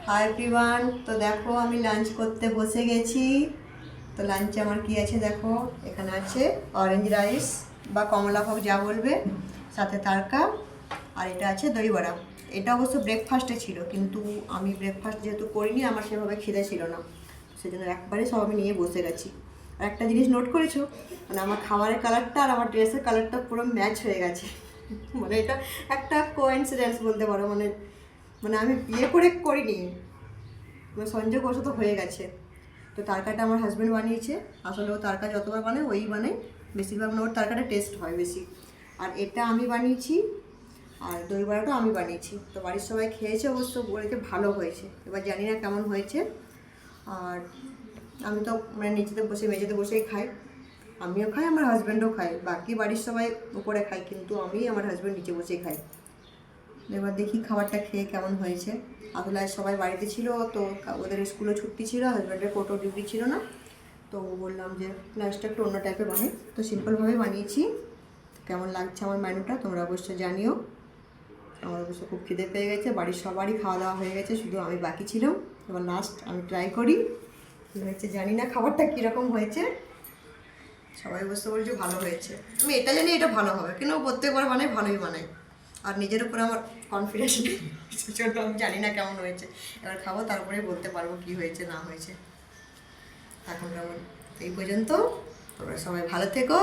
Hi everyone. তো দেখো আমি লাঞ্চ করতে বসে গেছি। তো লাঞ্চে আমার কি আছে দেখো, এখানে আছে অরেঞ্জ রাইস বা কমলা ভোগ যা বলবে, সাথে তারকা, আর এটা আছে দই বড়া। এটা অবশ্য ব্রেকফাস্টে ছিল, কিন্তু আমি ব্রেকফাস্ট যেহেতু করিনি, আমার সেভাবে খিদে ছিল না, সেই জন্য একবারে সব আমি নিয়ে বসে গেছি। আর একটা জিনিস নোট করেছো, মানে আমার খাবারের কালারটা আর আমার ড্রেসের কালারটা পুরো ম্যাচ হয়ে গেছে। মানে এটা একটা কোইন্সিডেন্স বলতে পারো। মানে মানে আমি বিয়ে করে করিনি, মানে সংযোগবশত হয়ে গেছে। তো তরকাটা আমার হাজব্যান্ড বানিয়েছে। আসলে ও তরকা যতবার বানায় ওই বানায়, বেশিরভাগ মানে ওর তরকাটা টেস্ট হয় বেশি। আর এটা আমি বানিয়েছি, আর দই বড়াটা আমি বানিয়েছি। তো বাড়ির সবাই খেয়েছে, অবশ্য বলেছে ভালো হয়েছে। এবার জানি না কেমন হয়েছে। আর আমি তো মানে নিচেতে বসে মেঝেতে বসেই খাই, আমিও খাই, আমার হাজব্যান্ডও খাই, বাকি বাড়ির সবাই উপরে খাই, কিন্তু আমি আমার হাজব্যান্ড নিচে বসেই খাই। এবার দেখি খাবারটা খেয়ে কেমন হয়েছে। আসলে আজ সবাই বাড়িতে ছিল, তো ওদের স্কুলে ছুটি ছিল, হাজব্যান্ডের কোর্টও ডিউটি ছিল না। তো বললাম যে লাঞ্চটা একটু অন্য টাইপের বানাই, তো সিম্পলভাবে বানিয়েছি। কেমন লাগছে আমার মেনুটা তোমরা অবশ্যই জানিও। আমার অবশ্য খুব খিদে পেয়ে গেছে, বাড়ির সবারই খাওয়া দাওয়া হয়ে গেছে, শুধু আমি বাকি ছিলাম। এবার লাস্ট আমি ট্রাই করি কী হয়েছে। জানি না খাবারটা কীরকম হয়েছে, সবাই অবশ্য বলছে ভালো হয়েছে। আমি এটা জানি এটা ভালো হবে, কিন্তু প্রত্যেকবার বানাই ভালোই বানাই। আর নিজের উপরে আমার কনফিডেন্স নেই, সেজন্য আমি জানি না কেমন হয়েছে। এবার খাবো, তারপরে বলতে পারবো কী হয়েছে না হয়েছে। এখন কেমন, এই পর্যন্ত। তোমরা সবাই ভালো থেকো,